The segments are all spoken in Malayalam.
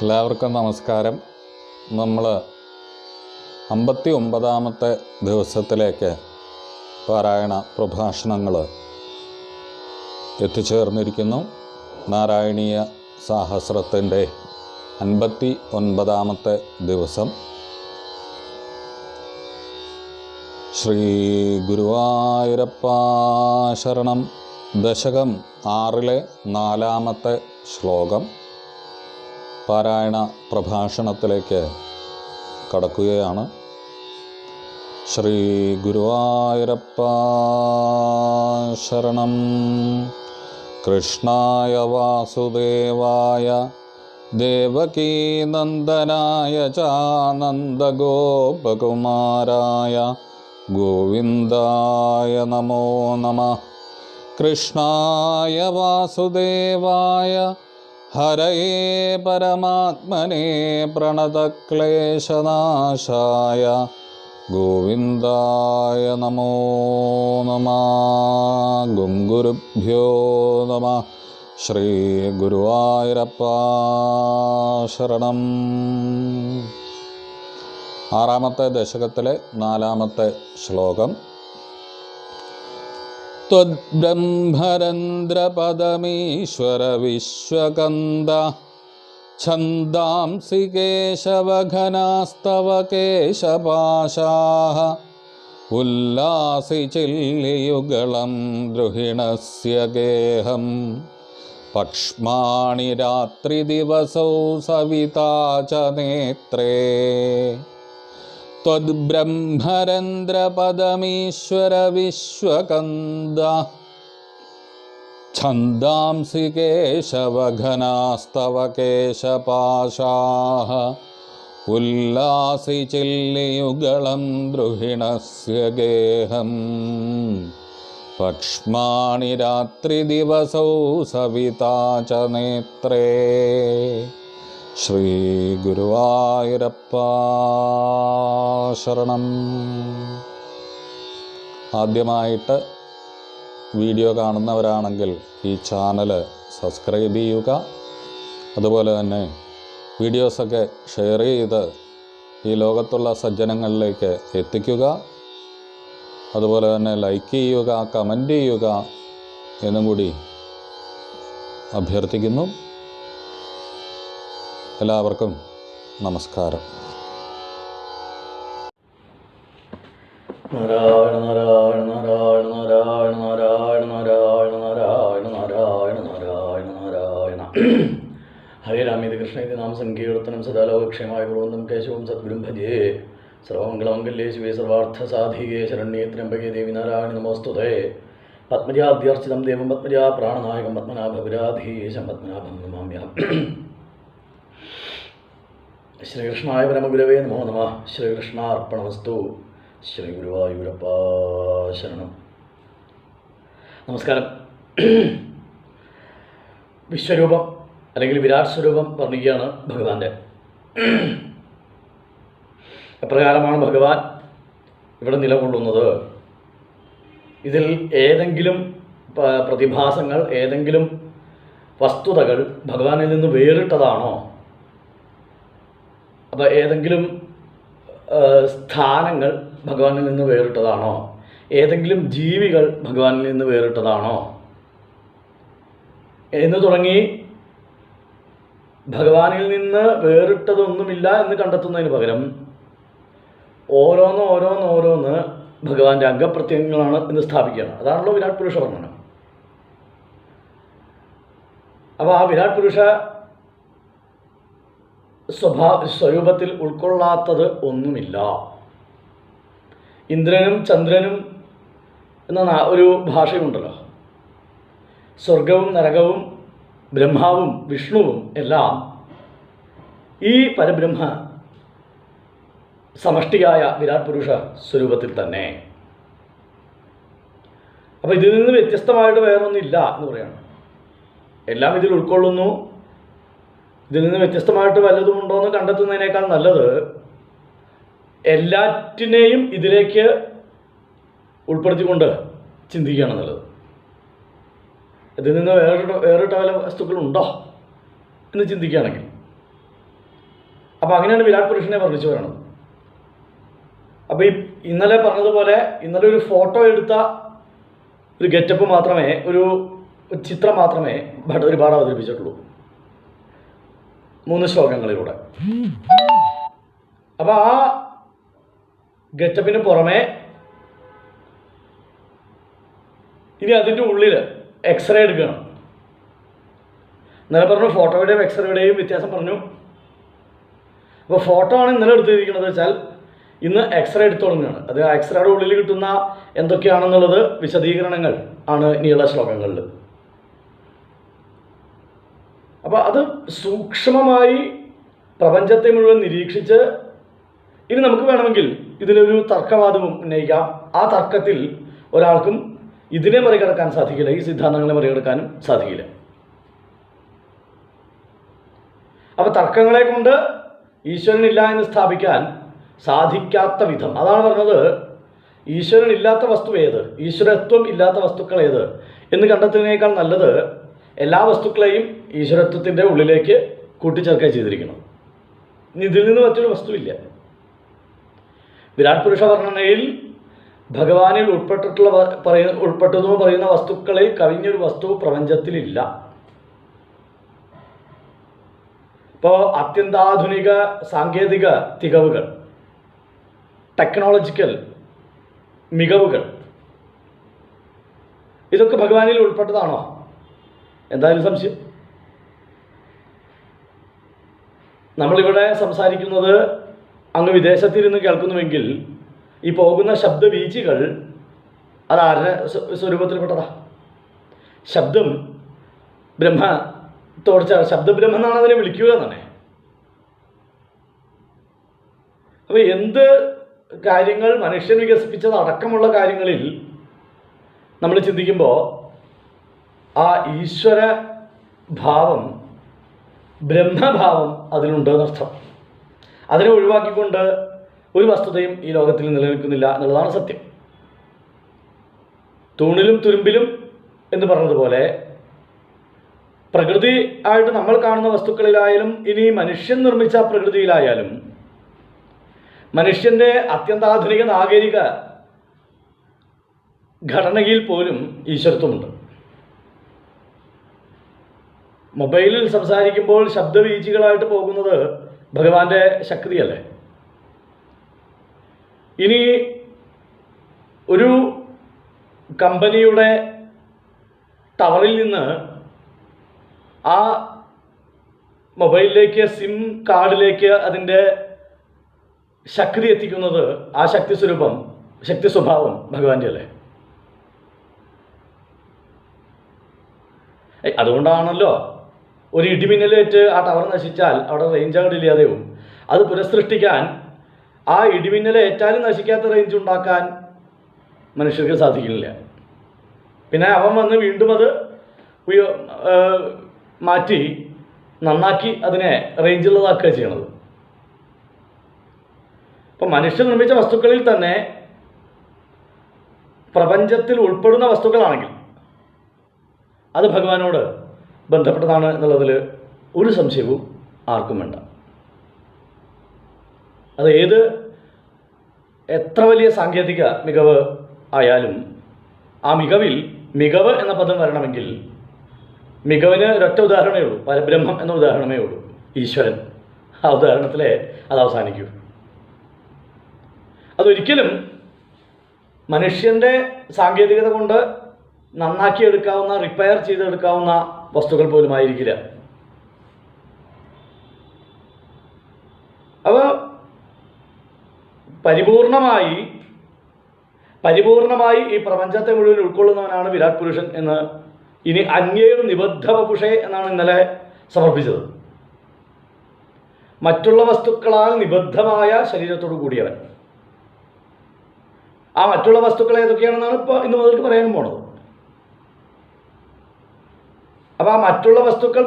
എല്ലാവർക്കും നമസ്കാരം. നമ്മൾ 59-ാമത്തെ ദിവസത്തിലേക്ക് പാരായണ പ്രഭാഷണങ്ങൾ എത്തിച്ചേർന്നിരിക്കുന്നു. നാരായണീയ സാഹസ്രത്തിൻ്റെ 59-ാമത്തെ ദിവസം. ശ്രീ ഗുരുവായൂരപ്പ ശരണം. ദശകം 6-ലെ 4-ാമത്തെ ശ്ലോകം പാരായണ പ്രഭാഷണത്തിലേക്ക് കടക്കുകയാണ്. ശ്രീ ഗുരുവായൂരപ്പ ശരണം. കൃഷ്ണായ വാസുദേവായ ദേവകീനന്ദനായ ച നന്ദഗോപകുമാരായ ഗോവിന്ദായ നമോ നമഃ. കൃഷ്ണായ വാസുദേവായ ഹരയേ പരമാത്മനേ പ്രണതക്ലേശനാശായ ഗോവിന്ദായ നമോ നമഃ. ഗുരുഭ്യോ നമഃ. ശ്രീ ഗുരുവായൂരപ്പ ശരണം. 6-ാമത്തെ ദശകത്തിലെ 4-ാമത്തെ ശ്ലോകം. ത്വദ്ബ്രഹ്മരന്ധ്രപദമീശ്വര വിശ്വകന്ദ ഛന്ദാംസി കേശവഘനാസ്തവ കേശപാശാഃ ഉല്ലാസി ചില്ലിയുഗളം ദ്രുഹിണസ്യ ഗേഹം പക്ഷ്മാണി രാത്രിദിവസൗ സവിതാ ച നേത്രേ. ത്വദ്ബ്രഹ്മരന്ധ്രപദമീശ്വര വിശ്വകന്ദ ഛന്ദാംസി കേശവഘനാസ്തവ കേശപാശാഃ ഉല്ലാസി ചില്ലിയുഗളം ദ്രുഹിണസ്യ ഗേഹം പക്ഷ്മാണി രാത്രിദിവസൗ സവിതാ ച നേത്രേ. ശ്രീ ഗുരുവായൂരപ്പ ശരണം. ആദ്യമായിട്ട് വീഡിയോ കാണുന്നവരാണെങ്കിൽ ഈ ചാനൽ സബ്സ്ക്രൈബ് ചെയ്യുക. അതുപോലെ തന്നെ വീഡിയോസൊക്കെ ഷെയർ ചെയ്ത് ഈ ലോകത്തുള്ള സജ്ജനങ്ങളിലേക്ക് എത്തിക്കുക. അതുപോലെ തന്നെ ലൈക്ക് ചെയ്യുക, കമൻ്റ് ചെയ്യുക എന്നും കൂടി അഭ്യർത്ഥിക്കുന്നു. എല്ലാവർക്കും നമസ്കാരം. നാരായണ നാരായണ നാരായണ നാരായണ നാരായണ നാരായണ നാരായണ നാരായണ നാരായണ നാരായണ. ഹരേ രാമേതി കൃഷ്ണ ഇത് നാമ സങ്കീർത്തനം സദാലോകക്ഷേമായ കുറുവന്തം കേശവം സദ്ഗുരും ഭജേ. സർവമംഗളമംഗല്യേ ശിവേ സർവാർത്ഥസാധികേ ശരണ്യേ ത്രയംബകേ ദേവി നാരായണ നമോസ്തുതേ. പത്മജാദ്യർച്ചിതം ദേവം പത്മജാ പ്രാണനായകം പത്മനാഭപുരാധീശം പത്മനാഭം നമാമ്യഹം. ശ്രീകൃഷ്ണായ പരമഗുരവേ നമോ നമഃ. ശ്രീകൃഷ്ണാർപ്പണമസ്തു. ശ്രീ ഗുരുവായൂരപ്പ ശരണം. നമസ്കാരം. വിശ്വരൂപം അല്ലെങ്കിൽ വിരാട് സ്വരൂപം വർണ്ണിക്കുകയാണ് ഭഗവാന്റെ. എപ്രകാരമാണ് ഭഗവാൻ ഇവിടെ നിലകൊള്ളുന്നത്? ഇതിൽ ഏതെങ്കിലും പ്രതിഭാസങ്ങൾ, ഏതെങ്കിലും വസ്തുതകൾ ഭഗവാനിൽ നിന്ന് വേറിട്ടതാണോ? അപ്പോൾ ഏതെങ്കിലും സ്ഥാനങ്ങൾ ഭഗവാനിൽ നിന്ന് വേറിട്ടതാണോ? ഏതെങ്കിലും ജീവികൾ ഭഗവാനിൽ നിന്ന് വേറിട്ടതാണോ എന്ന് തുടങ്ങി ഭഗവാനിൽ നിന്ന് വേറിട്ടതൊന്നുമില്ല എന്ന് കണ്ടെത്തുന്നതിന് പകരം ഓരോന്ന് ഭഗവാന്റെ അംഗപ്രത്യംഗങ്ങളാണ് എന്ന് സ്ഥാപിക്കുകയാണ്. അതാണല്ലോ വിരാട് പുരുഷ വർണ്ണനം. അപ്പോൾ ആ വിരാട് പുരുഷ സ്വരൂപത്തിൽ ഉൾക്കൊള്ളാത്തത് ഒന്നുമില്ല. ഇന്ദ്രനും ചന്ദ്രനും എന്ന ഒരു ഭാഷയുണ്ടല്ലോ. സ്വർഗവും നരകവും ബ്രഹ്മാവും വിഷ്ണുവും എല്ലാം ഈ പരബ്രഹ്മ സമഷ്ടിയായ വിരാട് പുരുഷ സ്വരൂപത്തിൽ തന്നെ. അപ്പോൾ ഇതിൽ നിന്ന് വ്യത്യസ്തമായിട്ട് വേറൊന്നുമില്ല എന്ന് പറയണം. എല്ലാം ഇതിൽ ഉൾക്കൊള്ളുന്നു. ഇതിൽ നിന്ന് വ്യത്യസ്തമായിട്ട് വല്ലതും ഉണ്ടോ എന്ന് കണ്ടെത്തുന്നതിനേക്കാൾ നല്ലത് എല്ലാറ്റിനെയും ഇതിലേക്ക് ഉൾപ്പെടുത്തിക്കൊണ്ട് ചിന്തിക്കുകയാണ് നല്ലത്. ഇതിൽ നിന്ന് വേറിട്ട വല്ല വസ്തുക്കളുണ്ടോ എന്ന് ചിന്തിക്കുകയാണെങ്കിൽ അപ്പോൾ അങ്ങനെയാണ് വിരാട് പുരുഷനെ വർണ്ണിച്ചു വരണത്. അപ്പോൾ ഈ ഇന്നലെ പറഞ്ഞതുപോലെ ഇന്നലെ ഒരു ഫോട്ടോ എടുത്ത ഒരു ഗെറ്റപ്പ് മാത്രമേ, ഒരു ചിത്രം മാത്രമേ ഒരുപാട് അവതരിപ്പിച്ചിട്ടുള്ളൂ 3 ശ്ലോകങ്ങളിലൂടെ. അപ്പോൾ ആ ഗെറ്റപ്പിന് പുറമെ ഇനി അതിൻ്റെ ഉള്ളിൽ എക്സ്റേ എടുക്കുകയാണ്. ഇന്നലെ പറഞ്ഞു ഫോട്ടോയുടെയും എക്സ്റേയുടെയും വ്യത്യാസം പറഞ്ഞു. അപ്പോൾ ഫോട്ടോ ആണ് ഇന്നലെ എടുത്തിരിക്കുന്നത് വെച്ചാൽ ഇന്ന് എക്സ്റേ എടുത്തു തുടങ്ങുകയാണ്. അത് ആ എക്സ്റേയുടെ ഉള്ളിൽ കിട്ടുന്ന എന്തൊക്കെയാണെന്നുള്ളത് വിശദീകരണങ്ങൾ ആണ് ഇനിയുള്ള ശ്ലോകങ്ങളിൽ. അപ്പോൾ അത് സൂക്ഷ്മമായി പ്രപഞ്ചത്തെ മുഴുവൻ നിരീക്ഷിച്ച് ഇനി നമുക്ക് വേണമെങ്കിൽ ഇതിലൊരു തർക്കവാദവും ഉന്നയിക്കാം. ആ തർക്കത്തിൽ ഒരാൾക്കും ഇതിനെ മറികടക്കാൻ സാധിക്കില്ല, ഈ സിദ്ധാന്തങ്ങളെ മറികടക്കാനും സാധിക്കില്ല. അപ്പോൾ തർക്കങ്ങളെ കൊണ്ട് ഈശ്വരനില്ല എന്ന് സ്ഥാപിക്കാൻ സാധിക്കാത്ത വിധം, അതാണ് പറഞ്ഞത് ഈശ്വരൻ ഇല്ലാത്ത വസ്തു ഏത്, ഈശ്വരത്വം ഇല്ലാത്ത വസ്തുക്കൾ ഏത് എന്ന് കണ്ടെത്തുന്നതിനേക്കാൾ നല്ലത് എല്ലാ വസ്തുക്കളെയും ഈശ്വരത്വത്തിൻ്റെ ഉള്ളിലേക്ക് കൂട്ടിച്ചേർക്കുക ചെയ്തിരിക്കണം. ഇതിൽ നിന്ന് മറ്റൊരു വസ്തുവില്ല. വിരാട് പുരുഷ വർണ്ണനയിൽ ഭഗവാനിൽ ഉൾപ്പെട്ടതെന്ന് പറയുന്ന വസ്തുക്കളിൽ കവിഞ്ഞൊരു വസ്തു പ്രപഞ്ചത്തിലില്ല. ഇപ്പോൾ അത്യന്താധുനിക സാങ്കേതിക തികവുകൾ, ടെക്നോളജിക്കൽ മികവുകൾ, ഇതൊക്കെ ഭഗവാനിൽ ഉൾപ്പെട്ടതാണോ? എന്തായാലും സംശയം. നമ്മളിവിടെ സംസാരിക്കുന്നത് അങ്ങ് വിദേശത്തിരുന്ന് കേൾക്കുന്നുവെങ്കിൽ ഈ പോകുന്ന ശബ്ദവീചികൾ അതാരുടെ സ്വരൂപത്തിൽപ്പെട്ടതാ? ശബ്ദം ബ്രഹ്മത്തോട് ശബ്ദബ്രഹ്മ എന്നാണ് അതിനെ വിളിക്കുക തന്നെ. അപ്പോൾ എന്ത് കാര്യങ്ങൾ മനുഷ്യൻ വികസിപ്പിച്ചത് അടക്കമുള്ള കാര്യങ്ങളിൽ നമ്മൾ ചിന്തിക്കുമ്പോൾ ആ ഈശ്വര ഭാവം, ബ്രഹ്മഭാവം അതിലുണ്ടെന്നർത്ഥം. അതിനെ ഒഴിവാക്കിക്കൊണ്ട് ഒരു വസ്തുതയും ഈ ലോകത്തിൽ നിലനിൽക്കുന്നില്ല എന്നുള്ളതാണ് സത്യം. തൂണിലും തുരുമ്പിലും എന്ന് പറഞ്ഞതുപോലെ പ്രകൃതി ആയിട്ട് നമ്മൾ കാണുന്ന വസ്തുക്കളിലായാലും ഇനി മനുഷ്യൻ നിർമ്മിച്ച പ്രകൃതിയിലായാലും മനുഷ്യൻ്റെ അത്യന്താധുനിക നാഗരിക ഘടനയിൽ പോലും ഈശ്വരത്വമുണ്ട്. മൊബൈലിൽ സംസാരിക്കുമ്പോൾ ശബ്ദവീചികളായിട്ട് പോകുന്നത് ഭഗവാന്റെ ശക്തിയല്ലേ? ഇനി ഒരു കമ്പനിയുടെ ടവറിൽ നിന്ന് ആ മൊബൈലിലേക്ക്, സിം കാർഡിലേക്ക് അതിൻ്റെ ശക്തി എത്തിക്കുന്നത്, ആ ശക്തി സ്വരൂപം, ശക്തി സ്വഭാവം ഭഗവാന്റെ അല്ലേ? അതുകൊണ്ടാണല്ലോ ഒരു ഇടിമിന്നലേറ്റ് ആ ടവർ നശിച്ചാൽ അവിടെ റേഞ്ച് അങ്ങോട്ട് ഇല്ലാതെയും അത് പുനഃസൃഷ്ടിക്കാൻ, ആ ഇടിമിന്നലേറ്റാലും നശിക്കാത്ത റേഞ്ച് ഉണ്ടാക്കാൻ മനുഷ്യർക്ക് സാധിക്കില്ല. പിന്നെ അവൻ വന്ന് വീണ്ടും അത് മാറ്റി നന്നാക്കി അതിനെ റേഞ്ചുള്ളതാക്കുക ചെയ്യണത്. അപ്പം മനുഷ്യൻ നിർമ്മിച്ച വസ്തുക്കളിൽ തന്നെ പ്രപഞ്ചത്തിൽ ഉൾപ്പെടുന്ന വസ്തുക്കളാണെങ്കിൽ അത് ഭഗവാനോട് ബന്ധപ്പെട്ടതാണ് എന്നുള്ളതിൽ ഒരു സംശയവും ആർക്കും വേണ്ട. അത് എത്ര വലിയ സാങ്കേതിക മികവ് ആയാലും ആ മികവിൽ മികവ് എന്ന പദം വരണമെങ്കിൽ മികവിന് ഒരൊറ്റ ഉദാഹരണമേ ഉള്ളൂ, പരബ്രഹ്മം എന്ന ഉദാഹരണമേ ഉള്ളൂ, ഈശ്വരൻ. ആ ഉദാഹരണത്തിലേ അത് അവസാനിക്കൂ. അതൊരിക്കലും മനുഷ്യൻ്റെ സാങ്കേതികത കൊണ്ട് നന്നാക്കിയെടുക്കാവുന്ന, റിപ്പയർ ചെയ്തെടുക്കാവുന്ന വസ്തുക്കൾ പോലും ആയിരിക്കില്ല. അപ്പോൾ പരിപൂർണമായി ഈ പ്രപഞ്ചത്തെ മുഴുവൻ ഉൾക്കൊള്ളുന്നവനാണ് വിരാട് പുരുഷൻ എന്ന് ഇനി അന്യേർ നിബദ്ധ വപുഷേ എന്നാണ് ഇന്നലെ സമർപ്പിച്ചത്. മറ്റുള്ള വസ്തുക്കളാൽ നിബദ്ധമായ ശരീരത്തോടു കൂടിയവൻ. ആ മറ്റുള്ള വസ്തുക്കൾ ഏതൊക്കെയാണെന്നാണ് ഇപ്പോൾ ഇന്ന് മുതൽക്ക് പറയാനും പോണത്. അപ്പോൾ ആ മറ്റുള്ള വസ്തുക്കൾ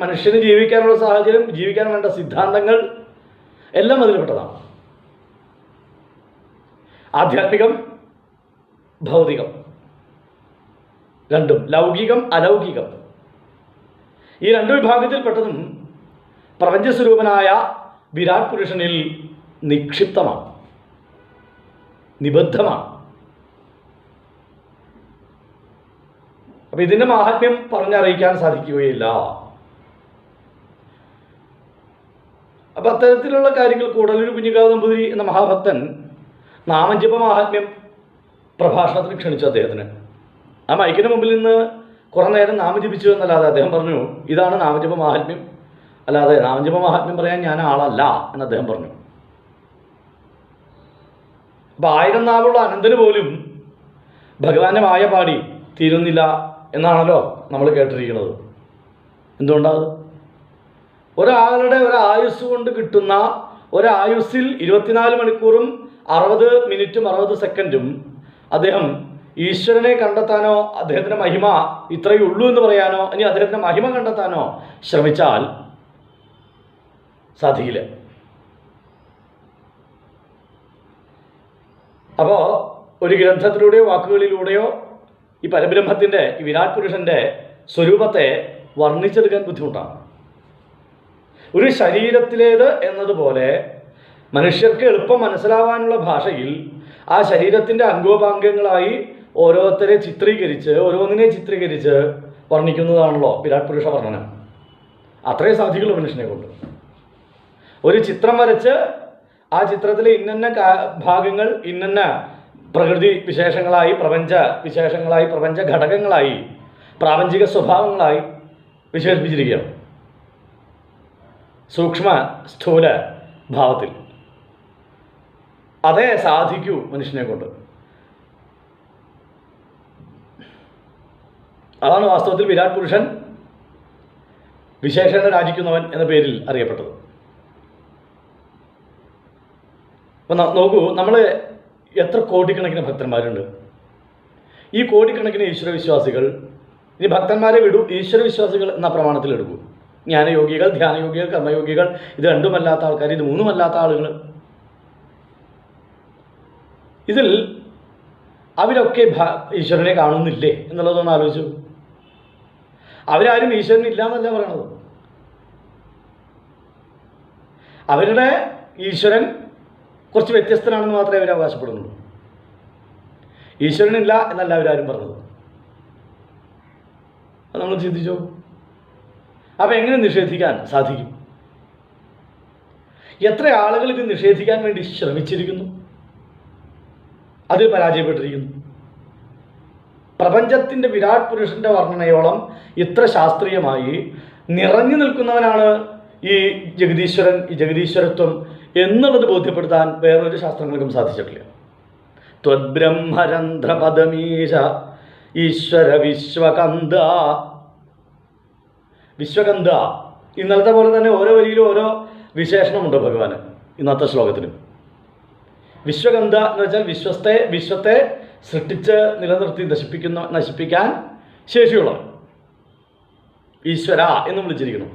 മനുഷ്യന് ജീവിക്കാനുള്ള സാഹചര്യം, ജീവിക്കാൻ വേണ്ട സിദ്ധാന്തങ്ങൾ എല്ലാം അതിൽപ്പെട്ടതാണ്. ആധ്യാത്മികം, ഭൗതികം രണ്ടും, ലൗകികം അലൗകികം, ഈ രണ്ട് വിഭാഗത്തിൽപ്പെട്ടതും പ്രപഞ്ചസ്വരൂപനായ വിരാട് പുരുഷനിൽ നിക്ഷിപ്തമാണ്, നിബദ്ധമാണ്. അപ്പം ഇതിൻ്റെ മാഹാത്മ്യം പറഞ്ഞറിയിക്കാൻ സാധിക്കുകയില്ല. അപ്പം അത്തരത്തിലുള്ള കാര്യങ്ങൾ കൂടലൂർ കുഞ്ഞിക്കാവ് നമ്പൂതിരി എന്ന മഹാഭക്തൻ നാമജപ മാഹാത്മ്യം പ്രഭാഷണത്തിന് ക്ഷണിച്ചു അദ്ദേഹത്തിന്. ആ മൈക്കിന് മുമ്പിൽ നിന്ന് കുറേ നേരം നാമജപിച്ചു എന്നല്ലാതെ അദ്ദേഹം പറഞ്ഞു, ഇതാണ് നാമജപ മാഹാത്മ്യം, അല്ലാതെ നാമജപ മാഹാത്മ്യം പറയാൻ ഞാൻ ആളല്ല എന്ന് അദ്ദേഹം പറഞ്ഞു. അപ്പം 1000 നാവുള്ള അനന്തന് പോലും ഭഗവാന്റെ മായ പാടി തീരുന്നില്ല എന്നാണല്ലോ നമ്മൾ കേട്ടിരിക്കുന്നത്. എന്തുകൊണ്ടാണ്? ഒരാളുടെ ഒരായുസ് കൊണ്ട് കിട്ടുന്ന ഒരായുസ്സിൽ 24 മണിക്കൂറും 60 മിനിറ്റും 60 സെക്കൻഡും അദ്ദേഹം ഈശ്വരനെ കണ്ടെത്താനോ അദ്ദേഹത്തിൻ്റെ മഹിമ ഇത്രയേ ഉള്ളൂ എന്ന് പറയാനോ ഇനി അദ്ദേഹത്തിൻ്റെ മഹിമ കണ്ടെത്താനോ ശ്രമിച്ചാൽ സാധിക്കില്ല. അപ്പോൾ ഒരു ഗ്രന്ഥത്തിലൂടെയോ വാക്കുകളിലൂടെയോ ഈ പരബ്രഹ്മത്തിൻ്റെ ഈ വിരാട് പുരുഷൻ്റെ സ്വരൂപത്തെ വർണ്ണിച്ചെടുക്കാൻ ബുദ്ധിമുട്ടാണ്. ഒരു ശരീരത്തിലേത് എന്നതുപോലെ മനുഷ്യർക്ക് എളുപ്പം മനസ്സിലാവാനുള്ള ഭാഷയിൽ ആ ശരീരത്തിൻ്റെ അംഗോപാംഗങ്ങളായി ഓരോരുത്തരെ ഓരോന്നിനെ ചിത്രീകരിച്ച് വർണ്ണിക്കുന്നതാണല്ലോ വിരാട് പുരുഷ വർണ്ണനം. അത്രയും സാധിക്കുള്ളൂ മനുഷ്യനെ കൊണ്ട്. ഒരു ചിത്രം വരച്ച് ആ ചിത്രത്തിലെ ഇന്നന്ന ഭാഗങ്ങൾ ഇന്നന്ന പ്രകൃതി വിശേഷങ്ങളായി, പ്രപഞ്ച വിശേഷങ്ങളായി, പ്രപഞ്ച ഘടകങ്ങളായി, പ്രാപഞ്ചിക സ്വഭാവങ്ങളായി വിശേഷിപ്പിച്ചിരിക്കുകയാണ് സൂക്ഷ്മ സ്ഥൂല ഭാവത്തിൽ. അതേ സാധിക്കൂ മനുഷ്യനെ കൊണ്ട്. അതാണ് വാസ്തവത്തിൽ വിരാട് പുരുഷൻ വിശേഷണ രാജിക്കുന്നവൻ എന്ന പേരിൽ അറിയപ്പെട്ടത്. അപ്പം നോക്കൂ, നമ്മൾ എത്ര കോടിക്കണക്കിന് ഭക്തന്മാരുണ്ട്. ഈ കോടിക്കണക്കിന് ഈശ്വരവിശ്വാസികൾ, ഇനി ഭക്തന്മാരെ വിടൂ, ഈശ്വരവിശ്വാസികൾ എന്ന പ്രമാണത്തിൽ എടുക്കൂ. ജ്ഞാനയോഗികൾ, ധ്യാനയോഗികൾ, കർമ്മയോഗികൾ, ഇത് രണ്ടുമല്ലാത്ത ആൾക്കാർ, ഇത് മൂന്നുമല്ലാത്ത ആളുകൾ, ഇതിൽ അവരൊക്കെ ഈശ്വരനെ കാണുന്നില്ലേ എന്നുള്ളതൊന്ന് ആലോചിച്ചു. അവരാരും ഈശ്വരൻ ഇല്ല എന്നല്ല പറയണത്. അവരുടെ ഈശ്വരൻ കുറച്ച് വ്യത്യസ്തനാണെന്ന് മാത്രമേ അവർ അവകാശപ്പെടുന്നുള്ളൂ. ഈശ്വരനില്ല എന്നല്ല അവരാരും പറഞ്ഞത്. അത് നമ്മൾ ചിന്തിച്ചോ. അപ്പം എങ്ങനെ നിഷേധിക്കാൻ സാധിക്കും? എത്ര ആളുകൾ ഇത് നിഷേധിക്കാൻ വേണ്ടി ശ്രമിച്ചിരിക്കുന്നു, അതിൽ പരാജയപ്പെട്ടിരിക്കുന്നു. പ്രപഞ്ചത്തിൻ്റെ വിരാട് പുരുഷൻ്റെ വർണ്ണനയോളം ഇത്ര ശാസ്ത്രീയമായി നിറഞ്ഞു നിൽക്കുന്നവനാണ് ഈ ജഗദീശ്വരൻ, ഈ ജഗദീശ്വരത്വം എന്നുള്ളത് ബോധ്യപ്പെടുത്താൻ വേറൊരു ശാസ്ത്രങ്ങൾക്കും സാധിച്ചിട്ടില്ല. ത്വദ്ബ്രഹ്മരന്ധ്രപദമീശ ഈശ്വര വിശ്വകന്ദ. വിശ്വകന്ദ ഇന്നലത്തെ പോലെ തന്നെ ഓരോ വരിയിലും ഓരോ വിശേഷണമുണ്ട് ഭഗവാന്. ഇന്നത്തെ ശ്ലോകത്തിന് വിശ്വകന്ദ എന്ന് വെച്ചാൽ വിശ്വത്തെ സൃഷ്ടിച്ച് നിലനിർത്തി നശിപ്പിക്കാൻ ശേഷിയുള്ളവൻ. ഈശ്വര എന്ന് വിളിച്ചിരിക്കുന്നു.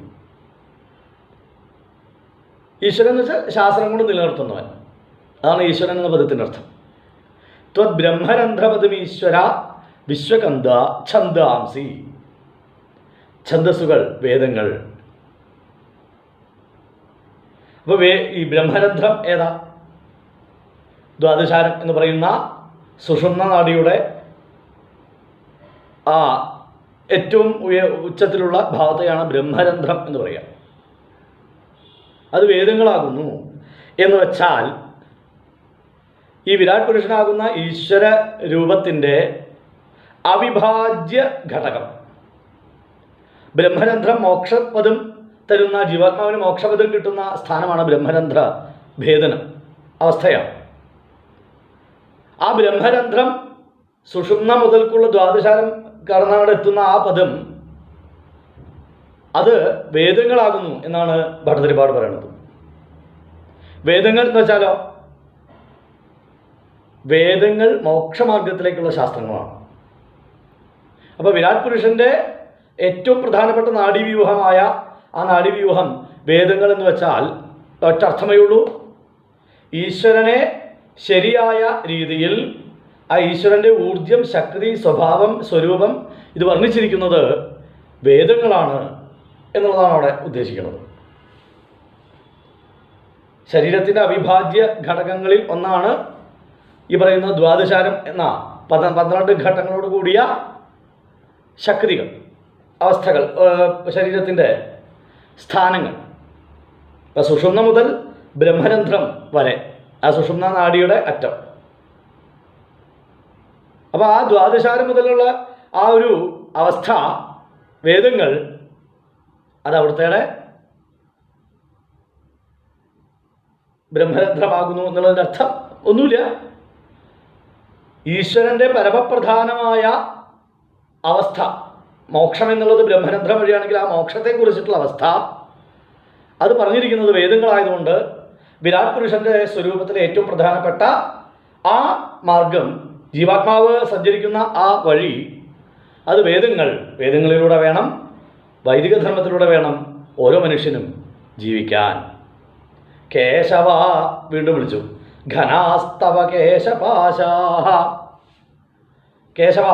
ഈശ്വരൻ എന്ന് വെച്ചാൽ ശാസ്ത്രം കൊണ്ട് നിലനിർത്തുന്നവൻ. അതാണ് ഈശ്വരൻ എന്ന പദത്തിൻ്റെ അർത്ഥം. ത്വദ്ബ്രഹ്മരന്ധ്രപദമീശ്വര വിശ്വകന്ദ ഛന്ദാംസി. ഛന്ദസ്സുകൾ, വേദങ്ങൾ. അപ്പോൾ ഈ ബ്രഹ്മരന്ധ്രം ഏതാ? ദ്വാദശാരം എന്ന് പറയുന്ന സുഷുമ്ന നാഡിയുടെ ആ ഏറ്റവും ഉച്ചത്തിലുള്ള ഭാവത്തെയാണ് ബ്രഹ്മരന്ധ്രം എന്ന് പറയുക. അത് വേദങ്ങളാകുന്നു എന്ന് വെച്ചാൽ ഈ വിരാട് പുരുഷനാകുന്ന ഈശ്വര രൂപത്തിൻ്റെ അവിഭാജ്യ ഘടകം. ബ്രഹ്മരന്ധ്രം മോക്ഷപദം തരുന്ന, ജീവാത്മാവിന് മോക്ഷപദം കിട്ടുന്ന സ്ഥാനമാണ് ബ്രഹ്മരന്ധ്ര ഭേദനം അവസ്ഥയാണ്. ആ ബ്രഹ്മരന്ധ്രം സുഷുമ്ന മുതൽക്കുള്ള ദ്വാദശാരം കടന്നവിടെ എത്തുന്ന ആ പദം അത് വേദങ്ങളാകുന്നു എന്നാണ് ഭട്ടതിരിപ്പാട് പറയുന്നത്. വേദങ്ങൾ എന്ന് വെച്ചാലോ, വേദങ്ങൾ മോക്ഷമാർഗത്തിലേക്കുള്ള ശാസ്ത്രങ്ങളാണ്. അപ്പോൾ വിരാട് പുരുഷൻ്റെ ഏറ്റവും പ്രധാനപ്പെട്ട നാഡീവ്യൂഹമായ ആ നാഡീവ്യൂഹം വേദങ്ങൾ എന്ന് വെച്ചാൽ ഒറ്റ അർത്ഥമേ ഉള്ളൂ. ഈശ്വരനെ ശരിയായ രീതിയിൽ ആ ഈശ്വരൻ്റെ ഊർജ്ജം, ശക്തി, സ്വഭാവം, സ്വരൂപം ഇത് വർണ്ണിച്ചിരിക്കുന്നത് വേദങ്ങളാണ് എന്നുള്ളതാണ് അവിടെ ഉദ്ദേശിക്കുന്നത്. ശരീരത്തിൻ്റെ അവിഭാജ്യ ഘടകങ്ങളിൽ ഒന്നാണ് ഈ പറയുന്ന ദ്വാദശാരം എന്ന 12 ഘട്ടങ്ങളോട് കൂടിയ ശക്തികൾ, അവസ്ഥകൾ, ശരീരത്തിൻ്റെ സ്ഥാനങ്ങൾ. ഇപ്പം സുഷുമ്ന മുതൽ ബ്രഹ്മരന്ധ്രം വരെ, ആ സുഷുമ്ന നാഡിയുടെ അറ്റം. അപ്പോൾ ആ ദ്വാദശാരം മുതലുള്ള ആ ഒരു അവസ്ഥ, വേദങ്ങൾ അത് അവിടുത്തെ ബ്രഹ്മരന്ധ്രമാകുന്നു എന്നുള്ളതിൻ്റെ അർത്ഥം ഒന്നുമില്ല. ഈശ്വരൻ്റെ പരമപ്രധാനമായ അവസ്ഥ മോക്ഷം എന്നുള്ളത് ബ്രഹ്മരന്ധ്രം വഴിയാണെങ്കിൽ ആ മോക്ഷത്തെക്കുറിച്ചിട്ടുള്ള അവസ്ഥ അത് പറഞ്ഞിരിക്കുന്നത് വേദങ്ങളായതുകൊണ്ട് വിരാട് പുരുഷൻ്റെ സ്വരൂപത്തിലെ ഏറ്റവും പ്രധാനപ്പെട്ട ആ മാർഗം, ജീവാത്മാവ് സഞ്ചരിക്കുന്ന ആ വഴി, അത് വേദങ്ങളിലൂടെ വേണം, വൈദിക ധർമ്മത്തിലൂടെ വേണം ഓരോ മനുഷ്യനും ജീവിക്കാൻ. കേശവ, വീണ്ടും വിളിച്ചു, ഘനാസ്തവ കേശപാശാഹ. കേശവ,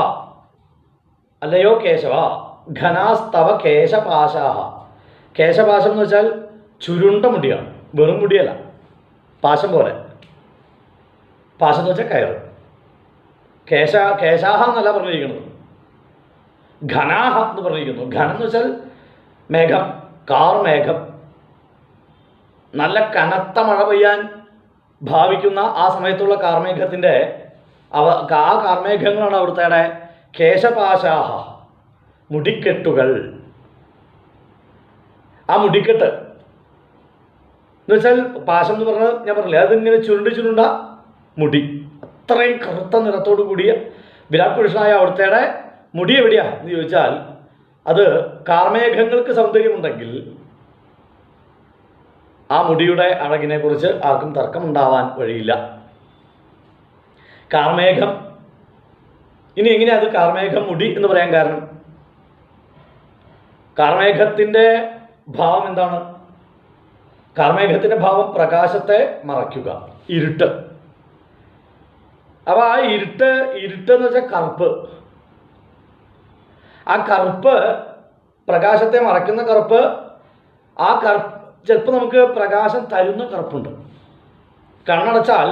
അല്ലയോ കേശവ, ഘനാസ്തവ കേശപാശാഹ. കേശപാശം എന്ന് വെച്ചാൽ ചുരുണ്ട മുടിയാണ്, വെറും മുടിയല്ല, പാശം പോലെ. പാശം എന്ന് വെച്ചാൽ കയറ്. കേശാഹ എന്നല്ല പറഞ്ഞിരിക്കുന്നത്, ഘനാഹ എന്ന് പറഞ്ഞിരിക്കുന്നു. ഘനം എന്ന് വെച്ചാൽ മേഘം, കാർമേഘം. നല്ല കനത്ത മഴ പെയ്യാൻ ഭാവിക്കുന്ന ആ സമയത്തുള്ള കാർമേഘത്തിൻ്റെ ആ കാർമേഘങ്ങളാണ് അവിടുത്തെ കേശപാശാഹ, മുടിക്കെട്ടുകൾ. ആ മുടിക്കെട്ട് എന്ന് വെച്ചാൽ പാശം എന്ന് പറഞ്ഞാൽ ഞാൻ പറഞ്ഞില്ലേ, അതിങ്ങനെ ചുരുണ്ട മുടി, അത്രയും കറുത്ത നിറത്തോടു കൂടിയ വിരാട് പുരുഷനായ അവിടുത്തെ മുടി എവിടെയാ എന്ന് ചോദിച്ചാൽ, അത് കാർമേഘങ്ങൾക്ക് സൗന്ദര്യമുണ്ടെങ്കിൽ ആ മുടിയുടെ അഴകിനെ കുറിച്ച് ആർക്കും തർക്കമുണ്ടാവാൻ വഴിയില്ല. കാർമേഘം, ഇനി എങ്ങനെയാ അത് കാർമേഘം മുടി എന്ന് പറയാൻ കാരണം? കാർമേഘത്തിൻ്റെ ഭാവം എന്താണ്? കാർമേഘത്തിൻ്റെ ഭാവം പ്രകാശത്തെ മറയ്ക്കുക, ഇരുട്ട്. അപ്പോൾ ആ ഇരുട്ട് എന്ന് വെച്ചാൽ കറുപ്പ്. ആ കറുപ്പ്, പ്രകാശത്തെ മറയ്ക്കുന്ന കറുപ്പ്, ആ കറുപ്പ് ചിലപ്പോൾ നമുക്ക് പ്രകാശം തരുന്ന കറുപ്പുണ്ട്. കണ്ണടച്ചാൽ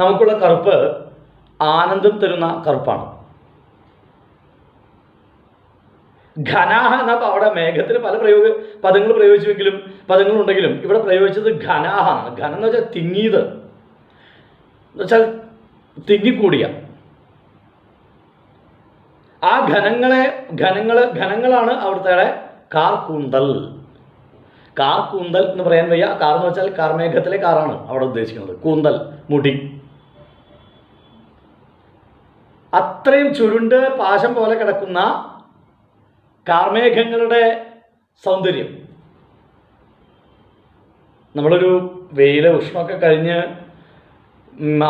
നമുക്കുള്ള കറുപ്പ് ആനന്ദം തരുന്ന കറുപ്പാണ്. ഘനാഹ എന്നാൽ അവിടെ മേഘത്തിന് പല പദങ്ങൾ പ്രയോഗിച്ചുവെങ്കിലും, പദങ്ങളുണ്ടെങ്കിലും ഇവിടെ പ്രയോഗിച്ചത് ഘനാഹാണ്. ഘനം എന്ന് വെച്ചാൽ തിങ്ങിയത് എന്ന് വെച്ചാൽ തിങ്ങിക്കൂടിയ. ആ ഘനങ്ങളാണ് അവിടുത്തെ കാർകൂന്തൽ. കാർകൂന്തൽ എന്ന് പറയാൻ വയ്യ. കാർ എന്ന് വെച്ചാൽ കാർമേഘത്തിലെ കാറാണ് അവിടെ ഉദ്ദേശിക്കുന്നത്. കൂന്തൽ, മുടി. അത്രയും ചുരുണ്ട് പാശം പോലെ കിടക്കുന്ന കാർമേഘങ്ങളുടെ സൗന്ദര്യം. നമ്മളൊരു വെയില് ഉഷ്ണമൊക്കെ കഴിഞ്ഞ്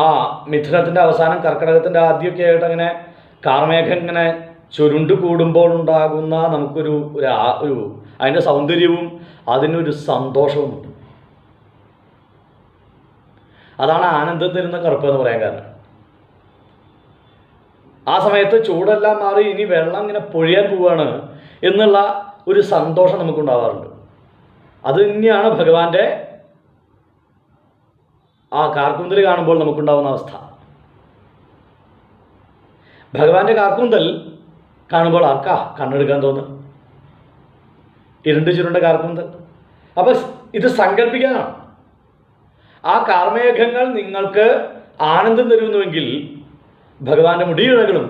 ആ മിഥുനത്തിൻ്റെ അവസാനം കർക്കിടകത്തിൻ്റെ ആദ്യമൊക്കെ ആയിട്ട് അങ്ങനെ കാർമേഘം ഇങ്ങനെ ചുരുണ്ട് കൂടുമ്പോൾ ഉണ്ടാകുന്ന നമുക്കൊരു അതിൻ്റെ സൗന്ദര്യവും അതിനൊരു സന്തോഷവുമുണ്ട്. അതാണ് ആനന്ദം തരുന്ന കറുപ്പ് എന്ന് പറയാൻ കാരണം. ആ സമയത്ത് ചൂടെല്ലാം മാറി ഇനി വെള്ളം ഇങ്ങനെ പൊഴിയാൻ പോവുകയാണ് എന്നുള്ള ഒരു സന്തോഷം നമുക്കുണ്ടാവാറുണ്ട്. അത് തന്നെയാണ് ഭഗവാന്റെ ആ കാർക്കൂന്തൽ കാണുമ്പോൾ നമുക്കുണ്ടാവുന്ന അവസ്ഥ. ഭഗവാന്റെ കാർക്കൂന്തൽ കാണുമ്പോൾ ആർക്കാ കണ്ണെടുക്കാൻ തോന്നുന്നു? ഇരുണ്ട് ചുരുണ്ട കാർക്കൂന്തൽ. അപ്പോൾ ഇത് സങ്കല്പിക്കാനാണ്. ആ കാർമേഘങ്ങൾ നിങ്ങൾക്ക് ആനന്ദം തരുന്നുവെങ്കിൽ ഭഗവാന്റെ മുടിയിഴകളും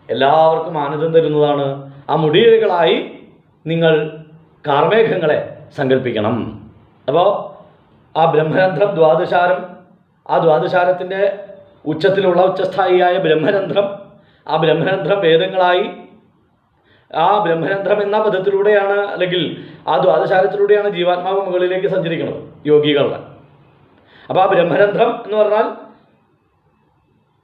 എല്ലാവർക്കും ആനന്ദം തരുന്നതാണ്. ആ മുടിയിഴകളായി നിങ്ങൾ കാർമേഘങ്ങളെ സങ്കല്പിക്കണം. അപ്പോൾ ആ ബ്രഹ്മരന്ധ്രം ദ്വാദശാരം, ആ ദ്വാദശാരത്തിൻ്റെ ഉച്ചത്തിലുള്ള ഉച്ചസ്ഥായിയായ ബ്രഹ്മരന്ധ്രം, ആ ബ്രഹ്മരന്ധ്രം വേദങ്ങളായി, ആ ബ്രഹ്മരന്ധ്രം എന്ന പദത്തിലൂടെയാണ്, അല്ലെങ്കിൽ ആ ദ്വാദശാരത്തിലൂടെയാണ് ജീവാത്മാവ് മുകളിലേക്ക് സഞ്ചരിക്കുന്നത് യോഗികളുടെ. അപ്പോൾ ആ ബ്രഹ്മരന്ധ്രം എന്ന് പറഞ്ഞാൽ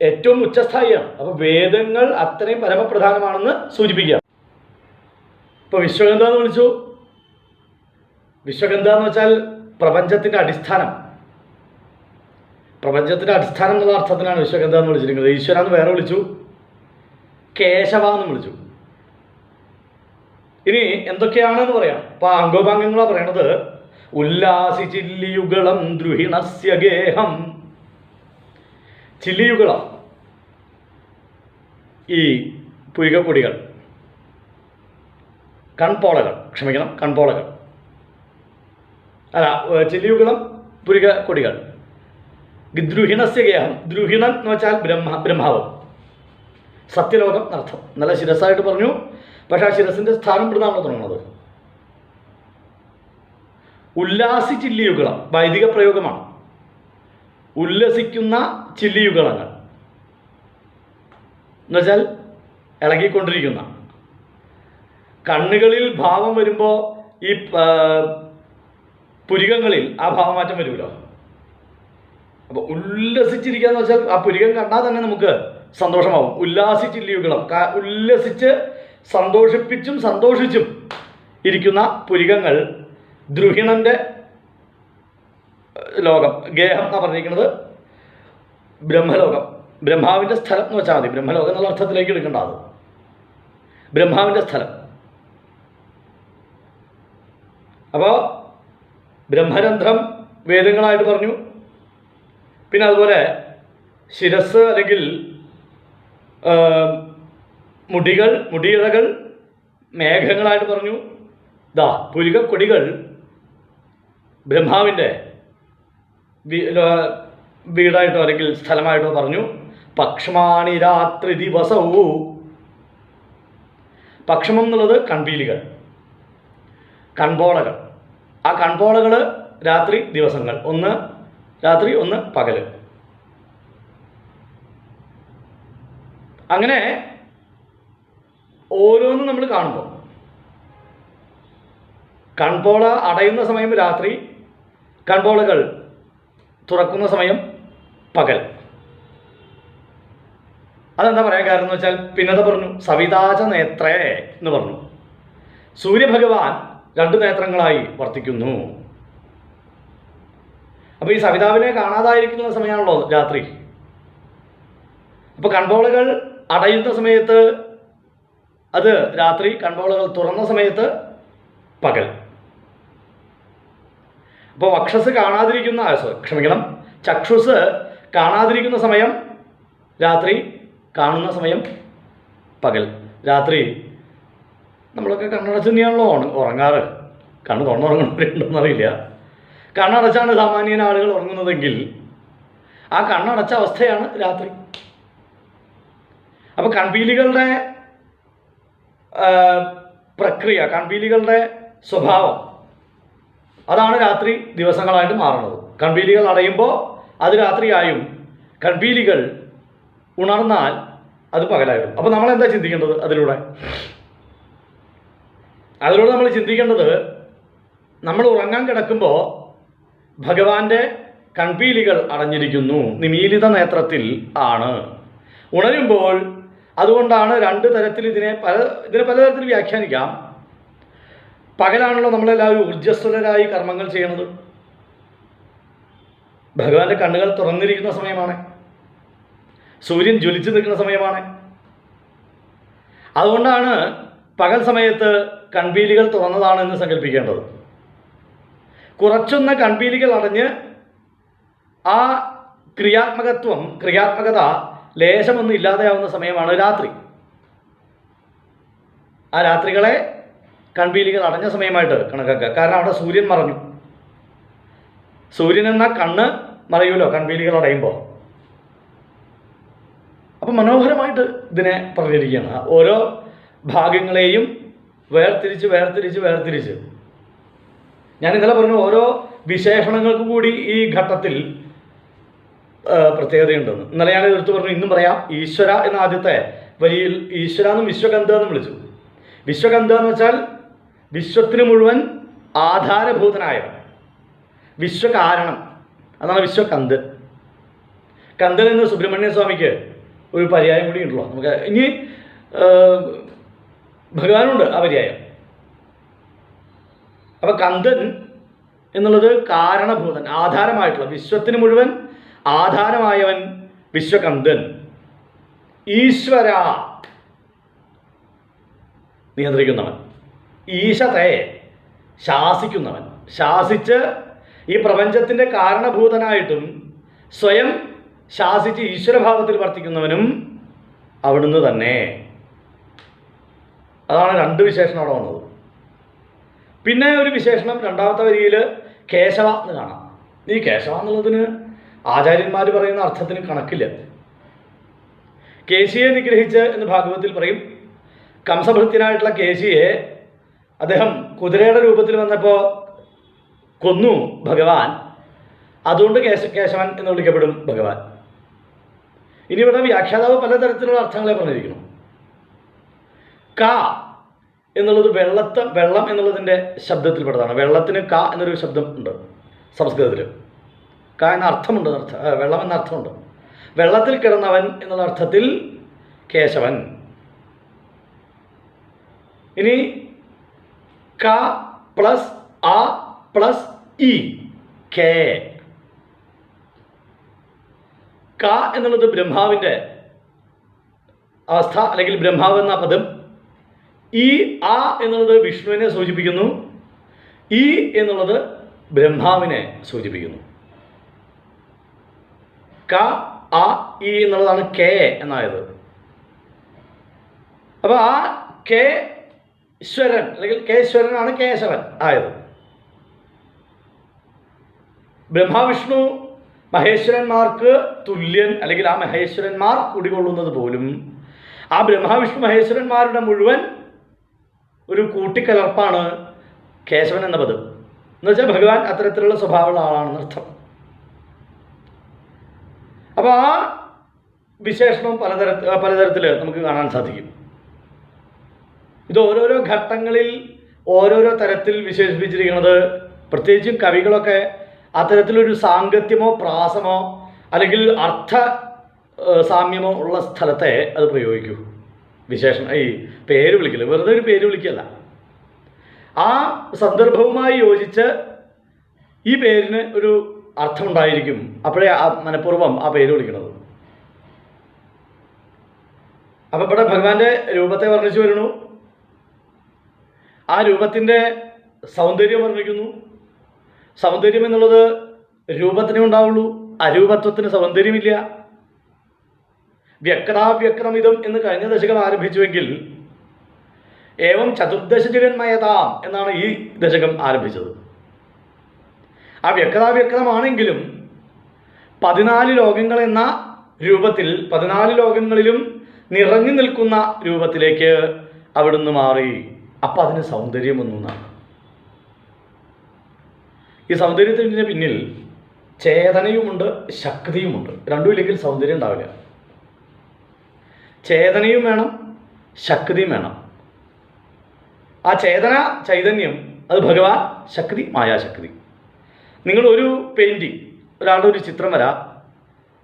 ഏറ്റവും ഉച്ചസ്ഥായിയാണ്. അപ്പോൾ വേദങ്ങൾ അത്രയും പരമപ്രധാനമാണെന്ന് സൂചിപ്പിക്കുക. ഇപ്പോൾ വിശ്വഗന്ധ എന്ന് വിളിച്ചു. വിശ്വഗന്ധ എന്ന് വെച്ചാൽ പ്രപഞ്ചത്തിൻ്റെ അടിസ്ഥാനം. പ്രപഞ്ചത്തിൻ്റെ അടിസ്ഥാനം എന്നുള്ള അർത്ഥത്തിലാണ് വിശ്വഗന്ധ എന്ന് വിളിച്ചിരിക്കുന്നത്. ഈശ്വര എന്ന് വേറെ വിളിച്ചു, കേശവ എന്ന് വിളിച്ചു. ഇനി എന്തൊക്കെയാണെന്ന് പറയാം. അപ്പോൾ അംഗോപാംഗങ്ങളാണ് പറയണത്. ഉല്ലാസി ചില്ലിയുഗളം ദ്രുഹിണസ്യ ഗേഹം. ചില്ലിയുഗളം ഈ പുരികക്കൊടികൾ, കൺപോളകൾ അല്ല, ചില്ലിയുഗളം പുരികക്കൊടികൾ. ദ്രുഹിണസ്യ ഗേഹം. ദ്രുഹിണൻ എന്ന് വെച്ചാൽ ബ്രഹ്മാവ്, സത്യലോകം എന്നർത്ഥം. നല്ല ശിരസ്സായിട്ട് പറഞ്ഞു, പക്ഷെ ആ ശിരസിൻ്റെ സ്ഥാനം ഇവിടുന്നാണല്ലോ തുടങ്ങുന്നത്. ഉല്ലാസി ചില്ലിയുഗളം വൈദിക പ്രയോഗമാണ്. ഉല്ലസിക്കുന്ന ചില്ലിയുഗളങ്ങൾ എന്നുവെച്ചാൽ ഇളകിക്കൊണ്ടിരിക്കുന്ന. കണ്ണുകളിൽ ഭാവം വരുമ്പോൾ ഈ പുരികങ്ങളിൽ ആ ഭാവമാറ്റം വരുമല്ലോ. അപ്പോൾ ഉല്ലസിച്ചിരിക്കുക എന്ന് വെച്ചാൽ ആ പുരികം കണ്ടാൽ തന്നെ നമുക്ക് സന്തോഷമാവും. ഉല്ലാസി ചില്ലിയുഗളം, ഉല്ലസിച്ച് സന്തോഷിപ്പിച്ചും സന്തോഷിച്ചും ഇരിക്കുന്ന പുരികങ്ങൾ ദ്രുഹിണൻ്റെ ലോകം. ഗേഹം എന്നാണ് പറഞ്ഞിരിക്കുന്നത് ബ്രഹ്മലോകം. ബ്രഹ്മാവിൻ്റെ സ്ഥലം എന്ന് വെച്ചാൽ മതി. ബ്രഹ്മലോകം എന്നുള്ള അർത്ഥത്തിലേക്ക് എടുക്കേണ്ട. അത് ബ്രഹ്മാവിൻ്റെ സ്ഥലം. അപ്പോൾ ബ്രഹ്മരന്ധ്രം വേദങ്ങളായിട്ട് പറഞ്ഞു. പിന്നെ അതുപോലെ ശിരസ് അല്ലെങ്കിൽ മുടിയിഴകൾ മേഘങ്ങളായിട്ട് പറഞ്ഞു. പുരികക്കൊടികൾ ബ്രഹ്മാവിൻ്റെ വീടായിട്ടോ അല്ലെങ്കിൽ സ്ഥലമായിട്ടോ പറഞ്ഞു. പക്ഷമാണി രാത്രി ദിവസവും. പക്ഷമം എന്നുള്ളത് കൺപീലികൾ, കൺപോളകൾ. ആ കൺപോളകൾ രാത്രി ദിവസങ്ങൾ, ഒന്ന് രാത്രി ഒന്ന് പകൽ. അങ്ങനെ ഓരോന്നും നമ്മൾ കാണുമ്പോൾ കൺപോള അടയുന്ന സമയം രാത്രി, കൺപോളകൾ തുറക്കുന്ന സമയം പകൽ. അതെന്താ പറയാൻ കാരണം എന്ന് വെച്ചാൽ പിന്നത്തെ പറഞ്ഞു സവിതാച നേത്രേ എന്ന് പറഞ്ഞു. സൂര്യഭഗവാൻ 2 നേത്രങ്ങളായി വർത്തിക്കുന്നു. അപ്പോൾ ഈ സവിതാവിനെ കാണാതായിരിക്കുന്ന സമയമാണല്ലോ രാത്രി. അപ്പോൾ കൺപോളകൾ അടയുന്ന സമയത്ത് അത് രാത്രി, കൺപോളകൾ തുറന്ന സമയത്ത് പകൽ. അപ്പോൾ വക്ഷസ് കാണാതിരിക്കുന്ന ചക്ഷുസ് കാണാതിരിക്കുന്ന സമയം രാത്രി, കാണുന്ന സമയം പകൽ. രാത്രി നമ്മളൊക്കെ കണ്ണടച്ച് തന്നെയാണല്ലോ ഉറങ്ങാറ്. കണ്ണ് തുറന്നുറങ്ങുന്നവരുണ്ടോയെന്നറിയില്ല. കണ്ണടച്ചാണ് സാമാന്യന ആളുകൾ ഉറങ്ങുന്നതെങ്കിൽ ആ കണ്ണടച്ച അവസ്ഥയാണ് രാത്രി. അപ്പോൾ കൺപീലികളുടെ പ്രക്രിയ, കൺപീലികളുടെ സ്വഭാവം അതാണ് രാത്രി ദിവസങ്ങളായിട്ട് മാറുന്നത്. കൺപീലികൾ അടയുമ്പോൾ അത് രാത്രിയായും കൺപീലികൾ ഉണർന്നാൽ അത് പകലായും. അപ്പോൾ നമ്മളെന്താ ചിന്തിക്കേണ്ടത്? അതിലൂടെ നമ്മൾ ചിന്തിക്കേണ്ടത്, നമ്മൾ ഉറങ്ങാൻ കിടക്കുമ്പോൾ ഭഗവാന്റെ കൺപീലികൾ അടഞ്ഞിരിക്കുന്നു, നിമീലിത നേത്രത്തിൽ ആണ്. ഉണരുമ്പോൾ അതുകൊണ്ടാണ് 2 തരത്തിൽ ഇതിനെ പലതരത്തിൽ വ്യാഖ്യാനിക്കാം. പകലാണല്ലോ നമ്മളെല്ലാവരും ഊർജ്ജസ്വലരായി കർമ്മങ്ങൾ ചെയ്യുന്നത്. ഭഗവാന്റെ കണ്ണുകൾ തുറന്നിരിക്കുന്ന സമയമാണ്, സൂര്യൻ ജ്വലിച്ചു നിൽക്കുന്ന സമയമാണ്. അതുകൊണ്ടാണ് പകൽ സമയത്ത് കൺപീലികൾ തുറന്നതാണെന്ന് സങ്കല്പിക്കേണ്ടത്. കുറച്ചൊന്ന് കൺപീലികൾ അടഞ്ഞ് ആ ക്രിയാത്മകത ലേശമൊന്നും ഇല്ലാതെയാവുന്ന സമയമാണ് രാത്രി. ആ രാത്രികളെ കൺപീലികൾ അടഞ്ഞ സമയമായിട്ട് കണക്കാക്കുക. കാരണം അവിടെ സൂര്യൻ മറഞ്ഞു. സൂര്യൻ എന്ന കണ്ണ് മറയുമല്ലോ കൺപീലികൾ അടയുമ്പോൾ. അപ്പം മനോഹരമായിട്ട് ഇതിനെ പറഞ്ഞിരിക്കുകയാണ്. ഓരോ ഭാഗങ്ങളെയും വേർതിരിച്ച് ഞാൻ ഇന്നലെ പറഞ്ഞു, ഓരോ വിശേഷണങ്ങൾക്ക് കൂടി ഈ ഘട്ടത്തിൽ പ്രത്യേകതയുണ്ടെന്ന്. ഇന്നലെ ഞാൻ എടുത്തു പറഞ്ഞു, ഇന്നും പറയാം. ഈശ്വര എന്ന ആദ്യത്തെ വരിയിൽ ഈശ്വര എന്നും വിശ്വകന്ധ എന്നും വിളിച്ചു. വിശ്വകന്ധ എന്ന് വെച്ചാൽ വിശ്വത്തിന് മുഴുവൻ ആധാരഭൂതനായവൻ, വിശ്വകാരണം. അതാണ് വിശ്വകന്ധ്. കന്ധൻ എന്ന് സുബ്രഹ്മണ്യ സ്വാമിക്ക് ഒരു പര്യായം കൂടി ഉണ്ടല്ലോ. നമുക്ക് ഇനി ഭഗവാനുണ്ട് ആ പര്യായം. അപ്പം കന്ധൻ എന്നുള്ളത് കാരണഭൂതൻ, ആധാരമായിട്ടുള്ള, വിശ്വത്തിന് മുഴുവൻ ആധാരമായവൻ വിശ്വകന്ധൻ. ഈശ്വര നിയന്ത്രിക്കുന്നവൻ, ഈശത്തെ ശാസിക്കുന്നവൻ, ശാസിച്ച് ഈ പ്രപഞ്ചത്തിൻ്റെ കാരണഭൂതനായിട്ടും സ്വയം ശാസിച്ച് ഈശ്വരഭാവത്തിൽ വർത്തിക്കുന്നവനും അവിടുന്ന് തന്നെ. അതാണ് രണ്ട് വിശേഷണം അവിടെ വന്നത്. പിന്നെ ഒരു വിശേഷണം രണ്ടാമത്തെ വരിയിൽ കേശവ എന്ന് കാണാം. ഈ കേശവ എന്നുള്ളതിന് ആചാര്യന്മാർ പറയുന്ന അർത്ഥത്തിന് കണക്കില്ല. കേശിയെ നിഗ്രഹിച്ച് എന്ന് ഭാഗവതത്തിൽ പറയും. കംസഭൃത്യനായിട്ടുള്ള കേശിയെ അദ്ദേഹം കുതിരയുടെ രൂപത്തിൽ വന്നപ്പോൾ കൊന്നു ഭഗവാൻ. അതുകൊണ്ട് കേശവൻ എന്ന് വിളിക്കപ്പെടും ഭഗവാൻ. ഇനി ഇവിടെ വ്യാഖ്യാതാവ് പലതരത്തിലുള്ള അർത്ഥങ്ങളെ പറഞ്ഞിരിക്കുന്നു. ക എന്നുള്ളത് വെള്ളം എന്നുള്ളതിൻ്റെ ശബ്ദത്തിൽപ്പെട്ടതാണ്. വെള്ളത്തിന് ക എന്നൊരു ശബ്ദം ഉണ്ട് സംസ്കൃതത്തിൽ. ക എന്ന അർത്ഥമുണ്ട്, വെള്ളം എന്ന അർത്ഥമുണ്ട്. വെള്ളത്തിൽ കിടന്നവൻ എന്നുള്ള അർത്ഥത്തിൽ കേശവൻ. ഇനി ക പ്ലസ് ആ പ്ലസ് ഇ കെ. ക എന്നുള്ളത് ബ്രഹ്മാവിൻ്റെ അവസ്ഥ അല്ലെങ്കിൽ ബ്രഹ്മാവ് എന്ന പദം. ഈ ആ എന്നുള്ളത് വിഷ്ണുവിനെ സൂചിപ്പിക്കുന്നു. ഈ എന്നുള്ളത് ബ്രഹ്മാവിനെ സൂചിപ്പിക്കുന്നു. ക ആ ഇ എന്നുള്ളതാണ് കെ എന്നായത്. അപ്പോൾ ആ കെ ഈശ്വരൻ അല്ലെങ്കിൽ കേശ്വരനാണ് കേശവൻ ആയത്. ബ്രഹ്മാവിഷ്ണു മഹേശ്വരന്മാർക്ക് തുല്യൻ അല്ലെങ്കിൽ ആ മഹേശ്വരന്മാർ കുടികൊള്ളുന്നത് പോലും ആ ബ്രഹ്മാവിഷ്ണു മഹേശ്വരന്മാരുടെ മുഴുവൻ ഒരു കൂട്ടിക്കലർപ്പാണ് കേശവൻ എന്ന പദം. എന്നുവെച്ചാൽ ഭഗവാൻ അത്തരത്തിലുള്ള സ്വഭാവമുള്ള ആളാണെന്ന് അർത്ഥം. അപ്പോൾ ആ വിശേഷണം പലതരത്തിൽ നമുക്ക് കാണാൻ സാധിക്കും. ഇത് ഓരോരോ ഘട്ടങ്ങളിൽ ഓരോരോ തരത്തിൽ വിശേഷിപ്പിച്ചിരിക്കുന്നത്. പ്രത്യേകിച്ചും കവികളൊക്കെ അത്തരത്തിലൊരു സാങ്കത്യമോ പ്രാസമോ അല്ലെങ്കിൽ അർത്ഥ സാമ്യമോ ഉള്ള സ്ഥലത്തെ അത് പ്രയോഗിക്കൂ. വിശേഷണം ഈ പേര് വിളിക്കല് വെറുതെ ഒരു പേര് വിളിക്കല്ല. ആ സന്ദർഭവുമായി യോജിച്ച് ഈ പേരിന് ഒരു അർത്ഥമുണ്ടായിരിക്കും. അപ്പോഴേ ആ മനഃപൂർവ്വം ആ പേര് വിളിക്കുന്നത്. അപ്പം ഇവിടെ ഭഗവാന്റെ രൂപത്തെ വർണ്ണിച്ചു വരുന്നു. ആ രൂപത്തിൻ്റെ സൗന്ദര്യം വർണ്ണിക്കുന്നു. സൗന്ദര്യം എന്നുള്ളത് രൂപത്തിനേ ഉണ്ടാവുള്ളൂ, അരൂപത്വത്തിന് സൗന്ദര്യമില്ല. വ്യക്താവ്യക്തമിതം എന്ന് കഴിഞ്ഞ ദശകം ആരംഭിച്ചുവെങ്കിൽ ഏവം ചതുർദശ ജഗന്മയതാം എന്നാണ് ഈ ദശകം ആരംഭിച്ചത്. ആ വ്യക്താവ്യക്തമാണെങ്കിലും 14 ലോകങ്ങൾ എന്ന രൂപത്തിൽ 14 ലോകങ്ങളിലും നിറഞ്ഞു നിൽക്കുന്ന രൂപത്തിലേക്ക് അവിടുന്ന് മാറി. അപ്പം അതിന് സൗന്ദര്യം ഒന്നാണ്. ഈ സൗന്ദര്യത്തിൻ്റെ പിന്നിൽ ചേതനയുമുണ്ട്, ശക്തിയുമുണ്ട്. രണ്ടും ഇല്ലെങ്കിൽ സൗന്ദര്യം ഉണ്ടാവില്ല. ചേതനയും വേണം, ശക്തിയും വേണം. ആ ചേതന ചൈതന്യം അത് ഭഗവാൻ, ശക്തി മായാശക്തി. നിങ്ങൾ ഒരു പെയിൻറ്റിങ്, ഒരാളുടെ ഒരു ചിത്രം വരാ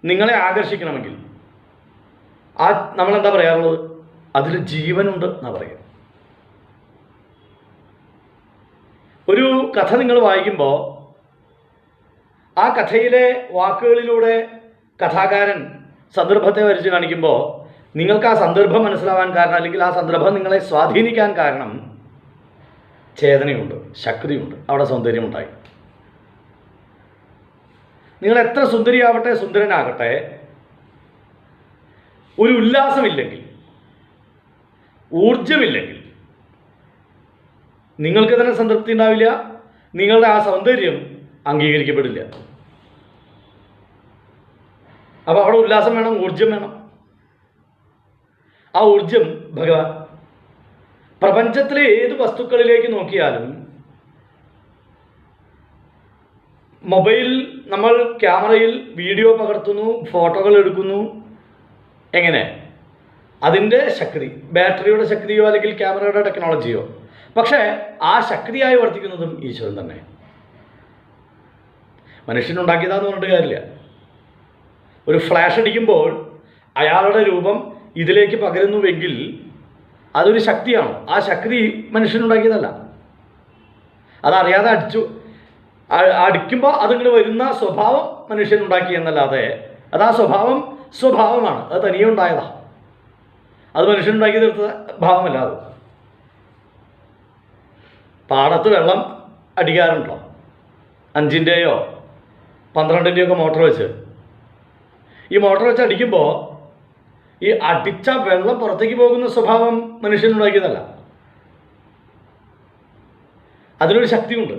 നിങ്ങളെ ആകർഷിക്കണമെങ്കിൽ ആ നമ്മളെന്താ പറയാറുള്ളത്? അതിൽ ജീവനുണ്ട് എന്നാണ് പറയുക. ഒരു കഥ നിങ്ങൾ വായിക്കുമ്പോൾ ആ കഥയിലെ വാക്കുകളിലൂടെ കഥാകാരൻ സന്ദർഭത്തെ വരച്ച് കാണിക്കുമ്പോൾ നിങ്ങൾക്ക് ആ സന്ദർഭം മനസ്സിലാവാൻ കാരണം അല്ലെങ്കിൽ ആ സന്ദർഭം നിങ്ങളെ സ്വാധീനിക്കാൻ കാരണം ചേതനയുണ്ട്, ശക്തിയുണ്ട്, അവിടെ സൗന്ദര്യമുണ്ടായി. നിങ്ങൾ എത്ര സുന്ദരിയാവട്ടെ സുന്ദരനാകട്ടെ, ഒരു ഉല്ലാസമില്ലെങ്കിൽ, ഊർജമില്ലെങ്കിൽ നിങ്ങൾക്ക് തന്നെ സംതൃപ്തി ഉണ്ടാവില്ല. നിങ്ങളുടെ ആ സൗന്ദര്യം അംഗീകരിക്കപ്പെടില്ല. അപ്പോൾ അവിടെ ഉല്ലാസം വേണം, ഊർജം വേണം. ആ ഊർജം ഭഗവാൻ. പ്രപഞ്ചത്തിലെ ഏത് വസ്തുക്കളിലേക്ക് നോക്കിയാലും മൊബൈൽ നമ്മൾ ക്യാമറയിൽ വീഡിയോ പകർത്തുന്നു, ഫോട്ടോകൾ എടുക്കുന്നു. എങ്ങനെ? അതിൻ്റെ ശക്തി, ബാറ്ററിയുടെ ശക്തിയോ അല്ലെങ്കിൽ ക്യാമറയുടെ ടെക്നോളജിയോ. പക്ഷേ ആ ശക്തിയായി വർത്തിക്കുന്നതും ഈശ്വരൻ തന്നെ. മനുഷ്യനുണ്ടാക്കിയതാന്ന് പറഞ്ഞിട്ട് കാര്യമില്ല. ഒരു ഫ്ലാഷ് അടിക്കുമ്പോൾ അയാളുടെ രൂപം ഇതിലേക്ക് പകരുന്നുവെങ്കിൽ അതൊരു ശക്തിയാണ്. ആ ശക്തി മനുഷ്യനുണ്ടാക്കിയതല്ല. അതറിയാതെ അടിക്കുമ്പോൾ അതിങ്ങനെ വരുന്ന സ്വഭാവം മനുഷ്യനുണ്ടാക്കിയെന്നല്ലാതെ അത് ആ സ്വഭാവമാണ്. അത് തനിയെ ഉണ്ടായതാണ്. അത് മനുഷ്യനുണ്ടാക്കി തീർത്ത ഭാവമല്ല. അത് പാടത്ത് വെള്ളം അടിക്കാറുണ്ടോ? 5-ൻ്റെയോ 12-ൻ്റെയോ ഒക്കെ മോട്ടോർ വെച്ച് ഈ മോട്ടോർ വെച്ച് അടിക്കുമ്പോൾ ഈ അടിച്ച വെള്ളം പുറത്തേക്ക് പോകുന്ന സ്വഭാവം മനുഷ്യനുണ്ടാക്കിയതല്ല. അതിനൊരു ശക്തിയുണ്ട്,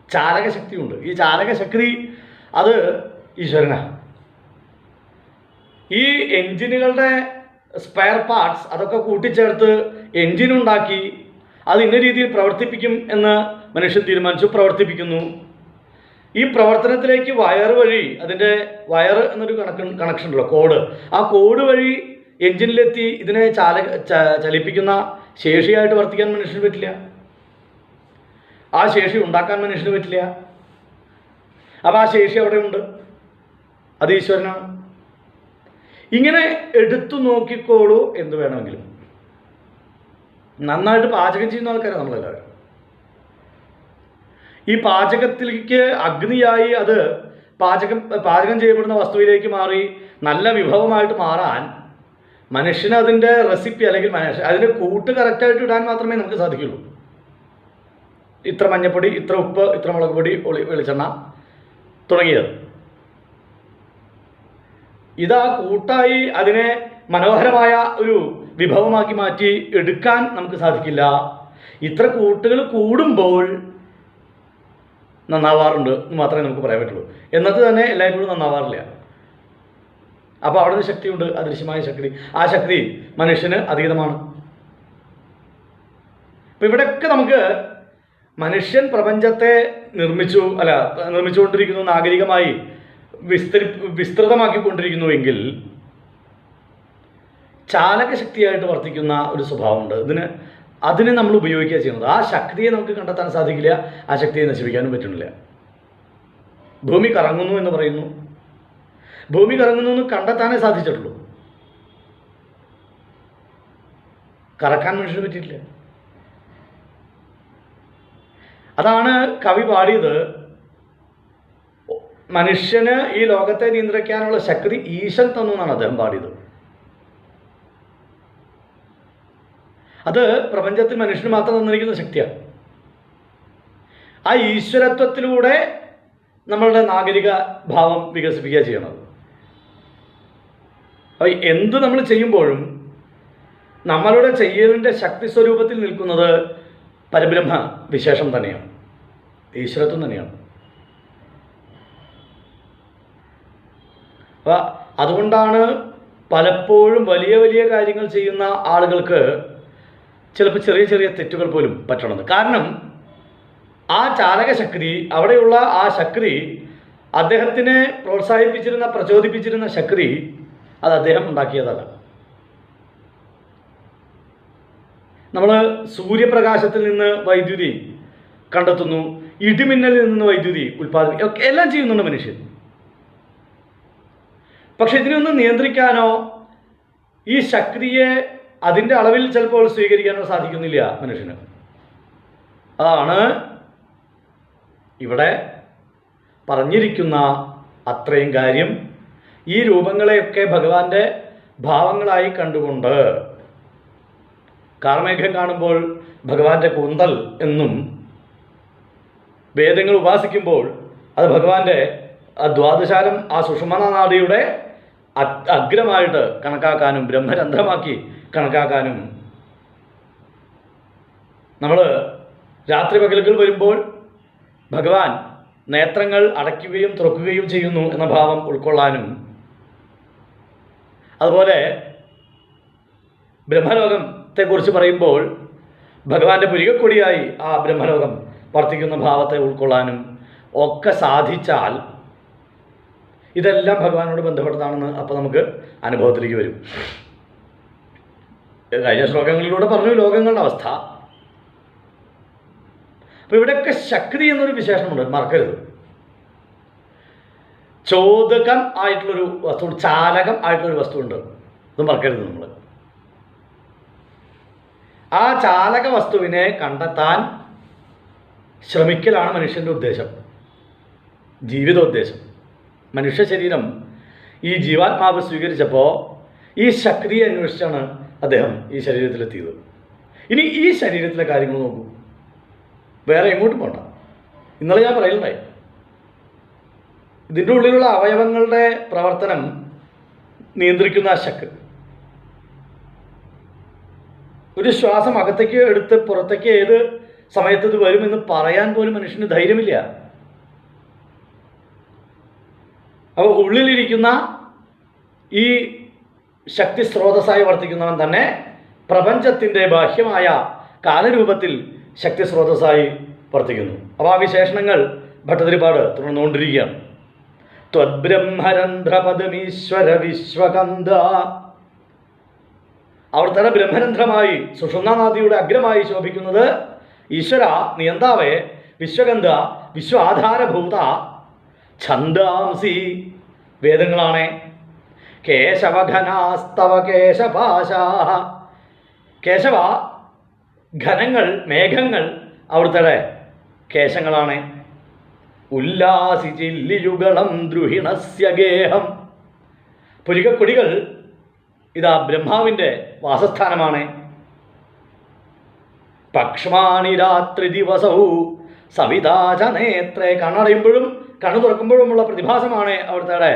ചാലകശക്തിയുണ്ട്. ഈ ചാലകശക്തി അത് ഈശ്വരനാണ്. ഈ എൻജിനുകളുടെ സ്പെയർ പാർട്സ് അതൊക്കെ കൂട്ടിച്ചേർത്ത് എൻജിനുണ്ടാക്കി അത് ഇന്ന രീതിയിൽ പ്രവർത്തിപ്പിക്കും എന്ന് മനുഷ്യൻ തീരുമാനിച്ചു, പ്രവർത്തിപ്പിക്കുന്നു. ഈ പ്രവർത്തനത്തിലേക്ക് വയർ വഴി, അതിൻ്റെ വയർ എന്നൊരു കണക്ഷൻ ഉണ്ടല്ലോ, കോഡ്, ആ കോഡ് വഴി എൻജിനിലെത്തി ഇതിനെ ചലിപ്പിക്കുന്ന ശേഷിയായിട്ട് വർത്തിക്കാൻ മനുഷ്യന് പറ്റില്ല. ആ ശേഷി ഉണ്ടാക്കാൻ മനുഷ്യന് പറ്റില്ല. അപ്പോൾ ആ ശേഷി അവിടെ ഉണ്ട്, അത് ഈശ്വരനാണ്. ഇങ്ങനെ എടുത്തു നോക്കിക്കോളൂ എന്ത് വേണമെങ്കിലും. നന്നായിട്ട് പാചകം ചെയ്യുന്ന ആൾക്കാരാണ് നമ്മളെല്ലാവരും. ഈ പാചകത്തിലേക്ക് അഗ്നിയായി അത് പാചകം ചെയ്യപ്പെടുന്ന വസ്തുവിലേക്ക് മാറി നല്ല വിഭവമായിട്ട് മാറാൻ മനുഷ്യന് അതിൻ്റെ റെസിപ്പി അല്ലെങ്കിൽ അതിൻ്റെ കൂട്ട് കറക്റ്റായിട്ട് ഇടാൻ മാത്രമേ നമുക്ക് സാധിക്കുള്ളൂ. ഇത്ര മഞ്ഞപ്പൊടി, ഇത്ര ഉപ്പ്, ഇത്ര മുളക് പൊടി, വെളിച്ചെണ്ണ തുടങ്ങിയത്. ഇതാ കൂട്ടായി അതിനെ മനോഹരമായ ഒരു വിഭവമാക്കി മാറ്റി എടുക്കാൻ നമുക്ക് സാധിക്കില്ല. ഇത്ര കൂട്ടുകൾ കൂടുമ്പോൾ നന്നാവാറുണ്ട് എന്ന് മാത്രമേ നമുക്ക് പറയാൻ പറ്റുള്ളൂ. എന്നിട്ട് തന്നെ എല്ലായ്പ്പോഴും നന്നാവാറില്ല. അപ്പോൾ അവിടെ നിന്ന് ശക്തിയുണ്ട്, അദൃശ്യമായ ശക്തി. ആ ശക്തി മനുഷ്യന് അതീതമാണ്. അപ്പം ഇവിടെയൊക്കെ നമുക്ക് മനുഷ്യൻ പ്രപഞ്ചത്തെ നിർമ്മിച്ചുകൊണ്ടിരിക്കുന്നു, നാഗരികമായി വിസ്തൃതമാക്കിക്കൊണ്ടിരിക്കുന്നുവെങ്കിൽ ചാലകശക്തിയായിട്ട് വർത്തിക്കുന്ന ഒരു സ്വഭാവമുണ്ട്. അതിനെ നമ്മൾ ഉപയോഗിക്കുക ചെയ്യുന്നത്. ആ ശക്തിയെ നമുക്ക് കണ്ടെത്താൻ സാധിക്കില്ല, ആ ശക്തിയെ നശിപ്പിക്കാനും പറ്റുന്നില്ല. ഭൂമി കറങ്ങുന്നു എന്ന് പറയുന്നു, ഭൂമി കറങ്ങുന്നു എന്ന് കണ്ടെത്താനേ സാധിച്ചിട്ടുള്ളൂ, കറക്കാൻ മനുഷ്യന് പറ്റിയിട്ടില്ല. അതാണ് കവി പാടിയത്, മനുഷ്യന് ഈ ലോകത്തെ നിയന്ത്രിക്കാനുള്ള ശക്തി ഈശൻ തന്നു എന്നാണ് അദ്ദേഹം പാടിയത്. അത് പ്രപഞ്ചത്തിൽ മനുഷ്യന് മാത്രം തന്നിരിക്കുന്ന ശക്തിയാണ്. ആ ഈശ്വരത്വത്തിലൂടെ നമ്മളുടെ നാഗരിക ഭാവം വികസിപ്പിക്കുക ചെയ്യണത്. അപ്പോൾ എന്ത് നമ്മൾ ചെയ്യുമ്പോഴും നമ്മളുടെ ചെയ്യലിൻ്റെ ശക്തി സ്വരൂപത്തിൽ നിൽക്കുന്നത് പരബ്രഹ്മ വിശേഷം തന്നെയാണ്, ഈശ്വരത്വം തന്നെയാണ്. അപ്പോൾ അതുകൊണ്ടാണ് പലപ്പോഴും വലിയ വലിയ കാര്യങ്ങൾ ചെയ്യുന്ന ആളുകൾക്ക് ചിലപ്പോൾ ചെറിയ ചെറിയ തെറ്റുകൾ പോലും പറ്റണമെന്ന്. കാരണം ആ ചാലകശക്തി, അവിടെയുള്ള ആ ശക്തി, അദ്ദേഹത്തിനെ പ്രചോദിപ്പിച്ചിരുന്ന ശക്തി, അത് അദ്ദേഹം ഉണ്ടാക്കിയതല്ല. നമ്മൾ സൂര്യപ്രകാശത്തിൽ നിന്ന് വൈദ്യുതി കണ്ടെത്തുന്നു, ഇടിമിന്നലിൽ നിന്ന് വൈദ്യുതി ഉൽപ്പാദിപ്പിക്കുക, എല്ലാം ചെയ്യുന്നുണ്ട് മനുഷ്യൻ. പക്ഷെ ഇതിനൊന്നും നിയന്ത്രിക്കാനോ ഈ ശക്തിയെ അതിൻ്റെ അളവിൽ ചിലപ്പോൾ സ്വീകരിക്കാനോ സാധിക്കുന്നില്ല മനുഷ്യന്. അതാണ് ഇവിടെ പറഞ്ഞിരിക്കുന്ന അത്രയും കാര്യം. ഈ രൂപങ്ങളെയൊക്കെ ഭഗവാന്റെ ഭാവങ്ങളായി കണ്ടുകൊണ്ട് കാർമേഘം കാണുമ്പോൾ ഭഗവാന്റെ കൂന്തൽ എന്നും, വേദങ്ങൾ ഉപാസിക്കുമ്പോൾ അത് ഭഗവാന്റെ ദ്വാദശാലം, ആ സുഷുമ്നാനാഡിയുടെ അഗ്രമായിട്ട് കണക്കാക്കാനും ബ്രഹ്മരന്ധ്രമാക്കി കണക്കാക്കാനും, നമ്മൾ രാത്രി പകലുകൾ വരുമ്പോൾ ഭഗവാൻ നേത്രങ്ങൾ അടയ്ക്കുകയും തുറക്കുകയും ചെയ്യുന്നു എന്ന ഭാവം ഉൾക്കൊള്ളാനും, അതുപോലെ ബ്രഹ്മലോകത്തെക്കുറിച്ച് പറയുമ്പോൾ ഭഗവാന്റെ പുരികക്കൊടിയായി ആ ബ്രഹ്മലോകം വർത്തിക്കുന്ന ഭാവത്തെ ഉൾക്കൊള്ളാനും ഒക്കെ സാധിച്ചാൽ ഇതെല്ലാം ഭഗവാനോട് ബന്ധപ്പെട്ടതാണെന്ന് അപ്പോൾ നമുക്ക് അനുഭവത്തിലേക്ക് വരും. കഴിഞ്ഞ ശ്ലോകങ്ങളിലൂടെ പറഞ്ഞു ലോകങ്ങളുടെ അവസ്ഥ. അപ്പോൾ ഇവിടെയൊക്കെ ശക്തി എന്നൊരു വിശേഷമുണ്ട്, മറക്കരുത്. ചോദകം ആയിട്ടുള്ളൊരു വസ്തു, ചാലകം ആയിട്ടുള്ളൊരു വസ്തുവുണ്ട്, ഇത് മറക്കരുത് നമ്മൾ. ആ ചാലക വസ്തുവിനെ കണ്ടെത്താൻ ശ്രമിക്കലാണ് മനുഷ്യൻ്റെ ഉദ്ദേശം, ജീവിതോദ്ദേശം. മനുഷ്യ ശരീരം ഈ ജീവാത്മാവ് സ്വീകരിച്ചപ്പോൾ ഈ ശക്തിയെ അന്വേഷിച്ചാണ് അദ്ദേഹം ഈ ശരീരത്തിലെത്തിയത്. ഇനി ഈ ശരീരത്തിലെ കാര്യങ്ങൾ നോക്കൂ, വേറെ എങ്ങോട്ടും പോകണ്ട. ഇന്നലെ ഞാൻ പറയുന്നുണ്ടായി, ഇതിൻ്റെ ഉള്ളിലുള്ള അവയവങ്ങളുടെ പ്രവർത്തനം നിയന്ത്രിക്കുന്ന ശക്ക്. ഒരു ശ്വാസം അകത്തേക്ക് എടുത്ത് പുറത്തേക്ക് ഏത് സമയത്ത് ഇത് വരുമെന്ന് പറയാൻ പോലും മനുഷ്യന് ധൈര്യമില്ല. അപ്പോൾ ഉള്ളിലിരിക്കുന്ന ഈ ശക്തി സ്രോതസ്സായി വർത്തിക്കുന്നവൻ തന്നെ പ്രപഞ്ചത്തിൻ്റെ ബാഹ്യമായ കാലരൂപത്തിൽ ശക്തി സ്രോതസ്സായി വർത്തിക്കുന്നു. അപ്പോൾ ആ വിശേഷണങ്ങൾ ഭട്ടതിരിപ്പാട് തുടർന്നുകൊണ്ടിരിക്കുകയാണ്. ത്വദ്ബ്രഹ്മരന്ധ്രപദമീശ്വര വിശ്വകന്ത, അവിടുത്തെ ബ്രഹ്മരന്ധ്രമായി സുഷുമ്നാനാദിയുടെ അഗ്രമായി ശോഭിക്കുന്നത് ഈശ്വര നിയന്താവേ, വിശ്വഗന്ധ വിശ്വാധാരഭൂത, ഛന്ദാംസി വേദങ്ങളാണ്, കേശവഘനാസ്തവ കേശപാശാ, കേശവ ഘനങ്ങൾ മേഘങ്ങൾ അവിടുത്തെ കേശങ്ങളാണ്. ഉല്ലാസിച്ചില്ലിയുഗളം ദ്രുഹിണസ്യ ഗേഹം, പുരികക്കൊടികൾ ഇതാ ബ്രഹ്മാവിൻ്റെ വാസസ്ഥാനമാണ്. പക്ഷ്മാണി രാത്രി ദിവസവും സവിതാച നേത്രേ, കണ്ണടയുമ്പോഴും കണ്ണു തുറക്കുമ്പോഴുമുള്ള പ്രതിഭാസമാണ് അവിടുത്തെ.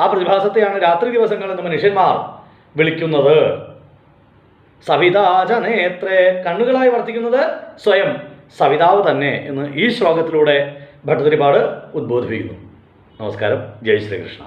ആ പ്രതിഭാസത്തെയാണ് രാത്രി ദിവസങ്ങൾ എന്ന് മനുഷ്യന്മാർ വിളിക്കുന്നത്. സവിതാച നേത്രേ, കണ്ണുകളായി വർത്തിക്കുന്നത് സ്വയം സവിതാവ് തന്നെ എന്ന് ഈ ശ്ലോകത്തിലൂടെ ഭട്ടതിരിപ്പാട് ഉദ്ബോധിപ്പിക്കുന്നു. നമസ്കാരം. ജയ് ശ്രീകൃഷ്ണ.